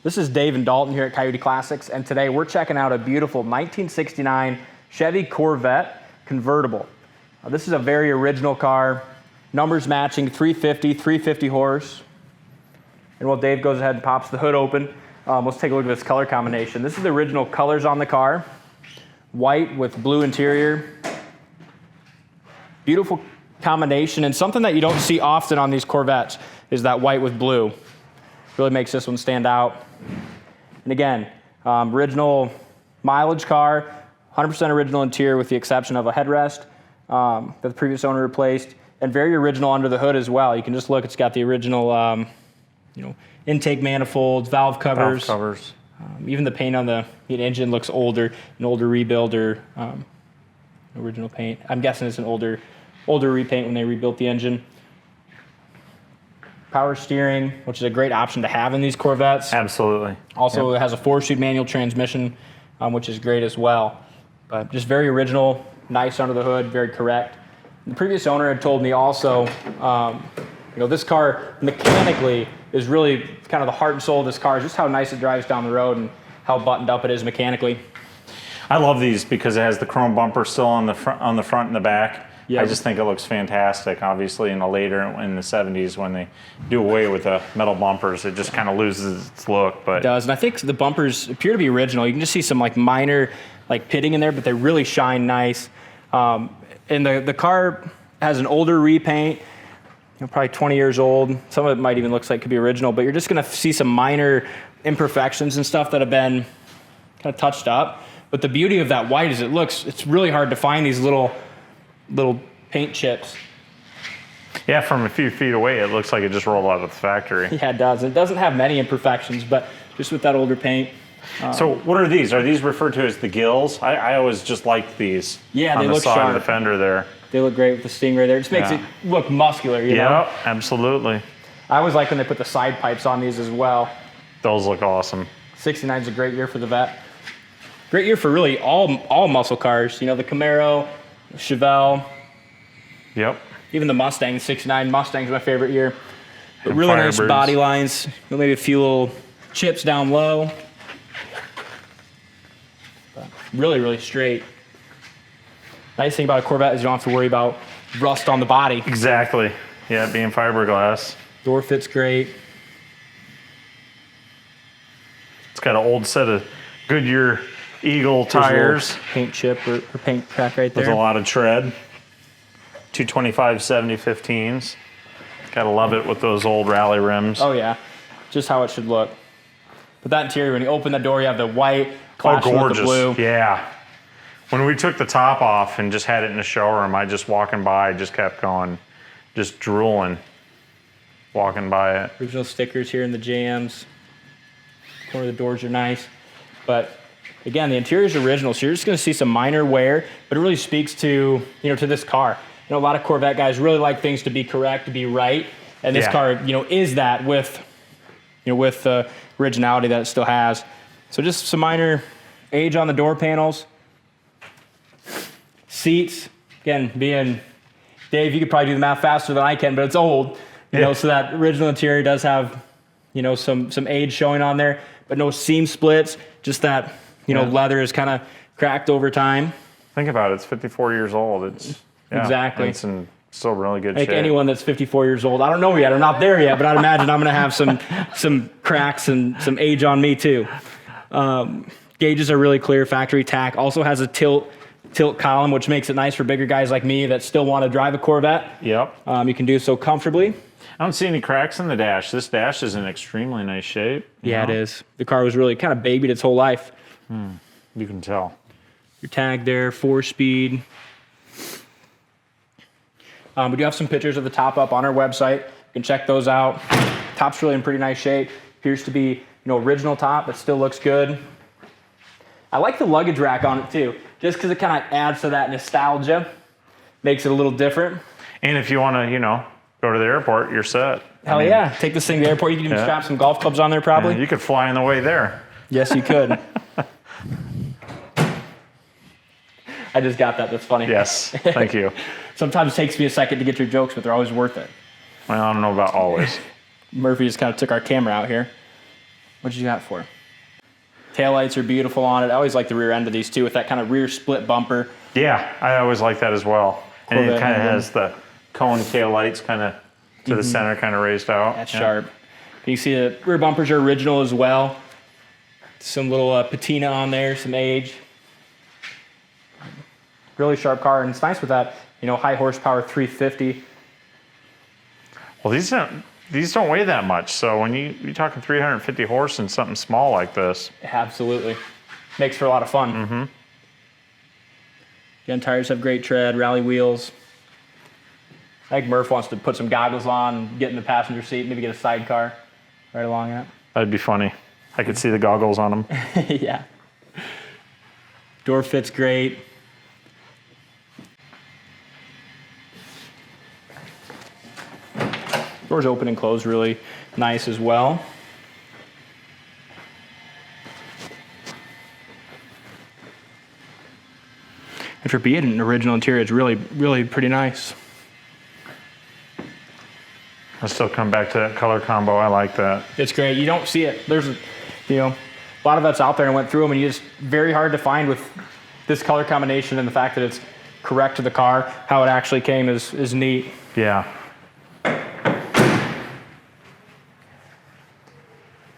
This is Dave and Dalton here at Coyote Classics, and today we're checking out a beautiful 1969 Chevy Corvette convertible. This is a very original car, numbers matching, 350 horse. And while Dave goes ahead and pops the hood open, let's take a look at this color combination. This is the original colors on the car, white with blue interior. Beautiful combination, and something that you don't see often on these Corvettes is that white with blue. Really makes this one stand out. And again, original mileage car, 100% original interior with the exception of a headrest that the previous owner replaced, and very original under the hood as well. You can just look, it's got the original intake manifolds, valve covers. Even the paint on the engine looks older, an older rebuild or original paint. I'm guessing it's an older repaint when they rebuilt the engine. Power steering, which is a great option to have in these Corvettes. Absolutely. Also, It has a 4-speed manual transmission, which is great as well. But just very original, nice under the hood, very correct. The previous owner had told me also, this car mechanically is really kind of the heart and soul of this car, just how nice it drives down the road and how buttoned up it is mechanically. I love these because it has the chrome bumper still on the front and the back. Yeah. I just think it looks fantastic. Obviously, in the 70s, when they do away with the metal bumpers, it just kind of loses its look. But it does, and I think the bumpers appear to be original. You can just see some minor pitting in there, but they really shine nice. And the car has an older repaint, probably 20 years old. Some of it might even looks like it could be original, but you're just going to see some minor imperfections and stuff that have been kind of touched up. But the beauty of that white is it's really hard to find these little paint chips. Yeah, from a few feet away, it looks like it just rolled out of the factory. Yeah, it does. It doesn't have many imperfections, but just with that older paint. So what are these? Are these referred to as the gills? I always just liked these. Yeah, they on the look side sharp. of the fender there. They look great with the Stingray there. It just makes it look muscular, you know? Yep, absolutely. I always like when they put the side pipes on these as well. Those look awesome. 69 is a great year for the Vet. Great year for really all muscle cars. The Camaro, Chevelle. Yep. Even the Mustang, 69 Mustang's my favorite year. But really nice body lines. Maybe a few little chips down low. But really, really straight. Nice thing about a Corvette is you don't have to worry about rust on the body. Exactly. Yeah, being fiberglass. Door fits great. It's got an old set of Goodyear Eagle tires. Paint chip or paint crack right there. With a lot of tread. 225 70-15s. Gotta love it with those old rally rims. Oh yeah, just how it should look. But that interior, when you open the door, you have the white clashing with the blue. Yeah. When we took the top off and just had it in the showroom, I just walking by, just kept going, just drooling, walking by it. Original stickers here in the jams. Corner of the doors are nice. But again, the interior is original, so you're just gonna see some minor wear, but it really speaks to, to this car. A lot of Corvette guys really like things to be correct, to be right, and this car, is that with the originality that it still has. So just some minor age on the door panels, seats. Again, being Dave, you could probably do the math faster than I can, but it's old, so that original interior does have, some age showing on there, but no seam splits. Just that, leather is kind of cracked over time. Think about it; it's 54 years old. Exactly. It's in still really good shape. Anyone that's 54 years old, I don't know yet, I'm not there yet, but I'd imagine I'm going to have some cracks and some age on me too. Gauges are really clear, factory tack. Also has a tilt column, which makes it nice for bigger guys like me that still want to drive a Corvette. Yep. You can do so comfortably. I don't see any cracks in the dash. This dash is in extremely nice shape. Yeah, it is. The car was really kind of babied its whole life. You can tell. Your tag there, 4-speed. We do have some pictures of the top up on our website. You can check those out. Top's really in pretty nice shape. Appears to be, original top, but still looks good. I like the luggage rack on it too, just because it kind of adds to that nostalgia. Makes it a little different. And if you want to, go to the airport, you're set. Hell yeah. Take this thing to the airport. You can even strap some golf clubs on there probably. Yeah, you could fly on the way there. Yes, you could. I just got that. That's funny. Yes, thank you. Sometimes it takes me a second to get your jokes, but they're always worth it. Well, I don't know about always. Murphy just kind of took our camera out here. What you got for? Taillights are beautiful on it. I always like the rear end of these too, with that kind of rear split bumper. Yeah, I always like that as well. And it kind of has the cone taillights kind of to the center, kind of raised out. That's sharp. You see the rear bumpers are original as well. Some little patina on there, some age. Really sharp car, and it's nice with that, you know, high horsepower 350. Well, these don't weigh that much, so when you're talking 350 horse and something small like this. Absolutely. Makes for a lot of fun. Mm-hmm. Again, tires have great tread, rally wheels. I think Murph wants to put some goggles on, get in the passenger seat, maybe get a sidecar right along it. That'd be funny. I could see the goggles on them. Yeah. Door fits great. Doors open and close really nice as well. And for being an original interior, it's really, really pretty nice. I still come back to that color combo. I like that. It's great. You don't see it. There's, you know, a lot of that's out there, and I went through them, and it's very hard to find with this color combination, and the fact that it's correct to the car. How it actually came is neat. Yeah.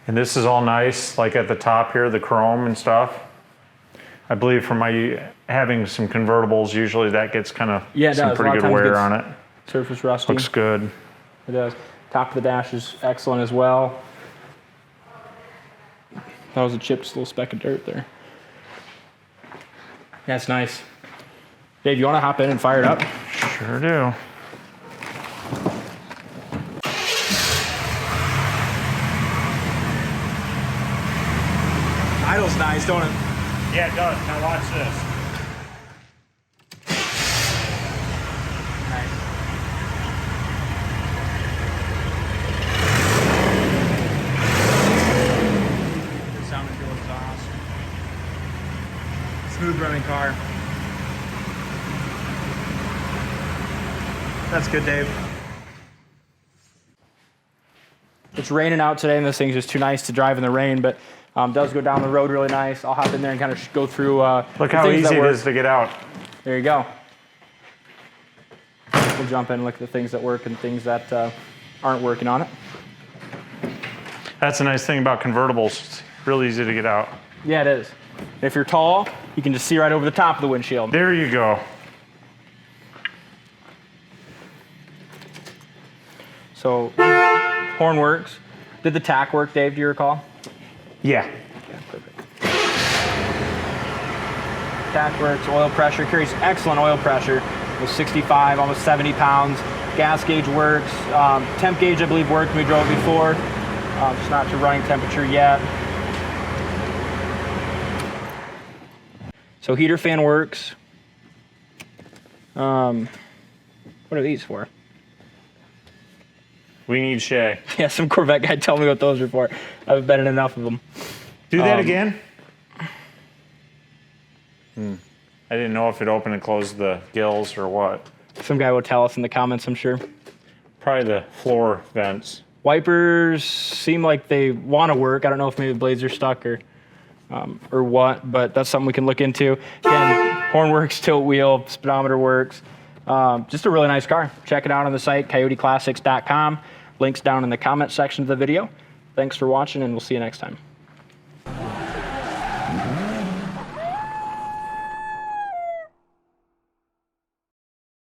And this is all nice, like at the top here, the chrome and stuff. I believe from my having some convertibles, usually that gets kind of some pretty good wear on it. Surface rusting. Looks good. It does. Top of the dash is excellent as well. That was a chipped little speck of dirt there. That's nice. Dave, you want to hop in and fire it up? Sure do. Idle's nice, don't it? Yeah, it does. Now watch this. Nice. Good sounding dual exhaust. Smooth running car. That's good, Dave. It's raining out today, and this thing's just too nice to drive in the rain, but does go down the road really nice. I'll hop in there and kind of go through. Look how easy it is to get out. There you go. We'll jump in and look at the things that work and things that aren't working on it. That's a nice thing about convertibles. It's really easy to get out. Yeah, it is. If you're tall, you can just see right over the top of the windshield. There you go. So, horn works. Did the tack work, Dave? Do you recall? Yeah. Yeah, perfect. Tack works. Oil pressure carries excellent oil pressure. With 65, almost 70 pounds. Gas gauge works. Temp gauge, I believe, worked when we drove before. Just not to running temperature yet. So heater fan works. What are these for? We need Shay. Yeah, some Corvette guy told me what those are for. I've been in enough of them. Do that again. I didn't know if it opened and closed the gills or what. Some guy will tell us in the comments, I'm sure. Probably the floor vents. Wipers seem like they want to work. I don't know if maybe the blades are stuck or what, but that's something we can look into. Again, horn works, tilt wheel, speedometer works. Just a really nice car. Check it out on the site, coyoteclassics.com. Links down in the comment section of the video. Thanks for watching, and we'll see you next time.